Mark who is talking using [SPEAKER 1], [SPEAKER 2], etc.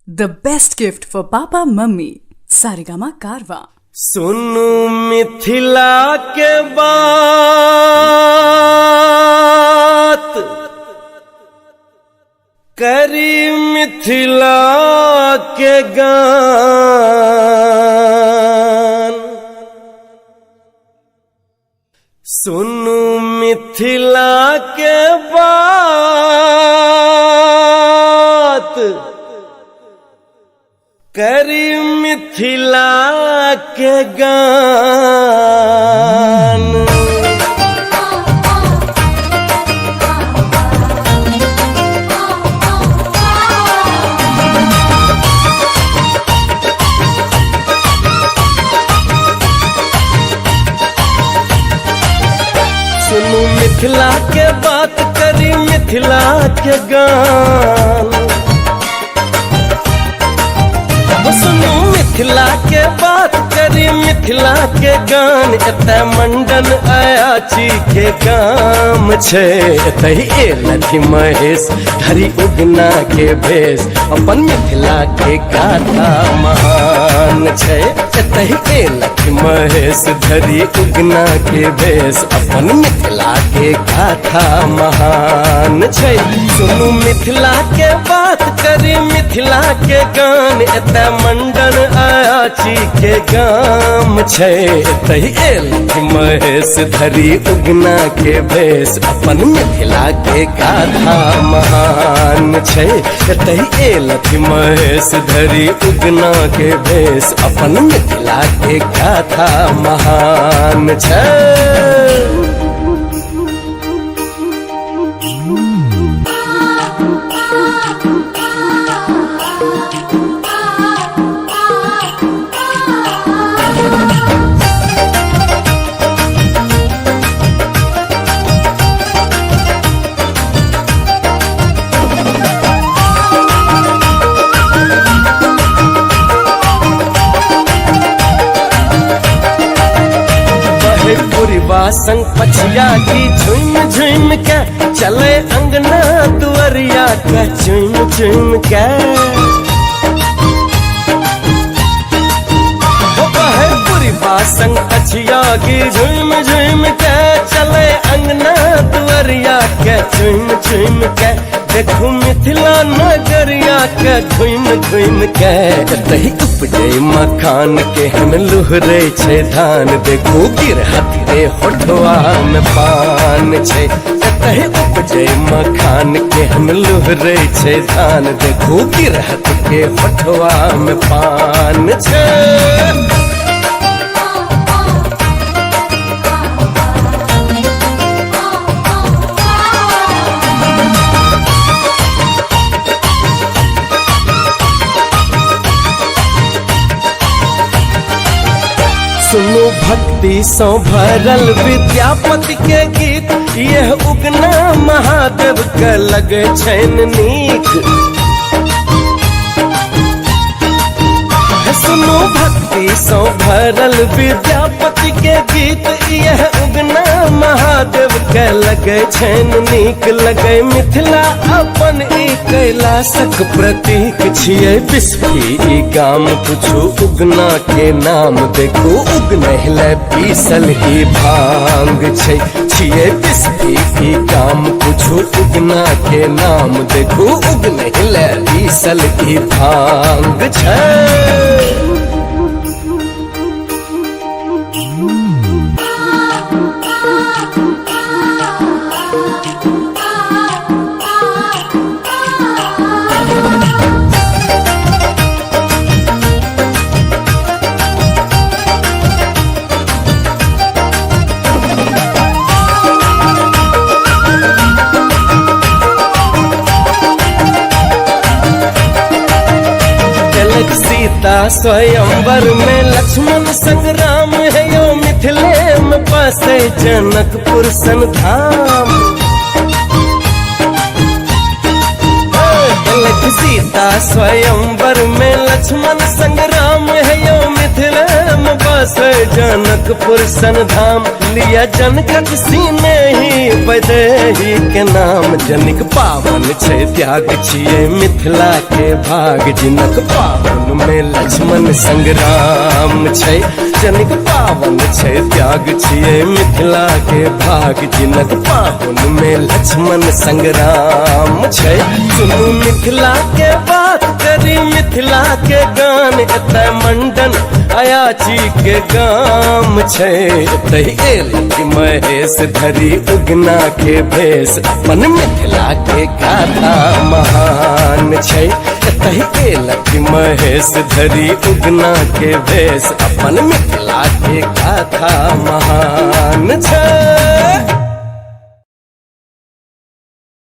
[SPEAKER 1] The best gift for Papa Mummy. Sarigama Karwa.
[SPEAKER 2] सुनु मिथिला के बात करी मिथिला के गान। सुनु मिथिला के बात करी मिथिला के गान। सुनु मिथिला के बात करी मिथिला के गान। सुनु मिथिला के बात करी मिथिला के गान। एतय मंडन अयाची के काम छे, एतय एलथि महेश धरी उगना के भेष। अपन मिथिला के गाथा महान छे, एतय एलथि महेश धरी उगना के भेष। अपन मिथिला के गाथा महान छे। सुनु मिथिला के बात करी मिथिला के गान। एतय मंडन अयाची के गाम छे, एतय एलथि महेश धरी उगना के भेष। अपन मिथिला के गाथा महान छे, एतय एलथि महेश धरी उगना के भेष। अपन मिथिला के गाथा महान छे। संग पछिया की झुम झुम के चले अंगना दुआरिया के झुम झुम के। संग पछिया की झुम झुम के चले अंगना दुआरिया के झुम झुम के। देखू मिथिला नगरिया के घुम घुम के। तही उपजे मखान के हम लुहरे छे धान। देखू गिरहत रे होठवा में पान छे, तही उपजे मखान के हम लुहरे छे धान। देखू गिरहत के होठवा में पान छे। सुनो भक्ति सो भरल विद्यापति के गीत। यह उगना महादेव के लगे छैन नीक। सुनो भक्ति सो भरल विद्यापति के गीत। यह उगना महादेव के लगे छैन नीक। लगे मिथिला अपन ई कैलाशक प्रतीक छियै। बिस्फी ई गाम पूछू उगना के नाम। देखू उगनहिले पीसल ही भांग छै, छियै बिस्फी ई गाम पूछू उगना के नाम। देखू उगनहिले पीसल ही भांग छै। सीता स्वयंवर में लक्ष्मण संग्राम है यो। मिथिले में बसे जनकपुर सन धाम। सीता स्वयंवर में लक्ष्मण संग्राम है यो। मिथिले में बसे जनकपुर सन धाम, लिया जनकक सीने ही वैदेही के नाम। जनिक पावन छै त्याग छियै मिथिला के भाग, जिनक पावन में लक्ष्मण संग्राम छै। जनिक पावन छै त्याग छियै मिथिला के भाग, जिनक पावन में लक्ष्मण संग्राम छै। सुनू मिथिला के बात करी मिथिला के गान, एतय मंडन अयाची के गाम छै। एतय एलखिन महेश धरी उगना के भेष, अपन मिथिला के गाथा महान छै। एतय एलखिन महेश धरी उगना के भेष, अपन मिथिला के गाथा महान छै।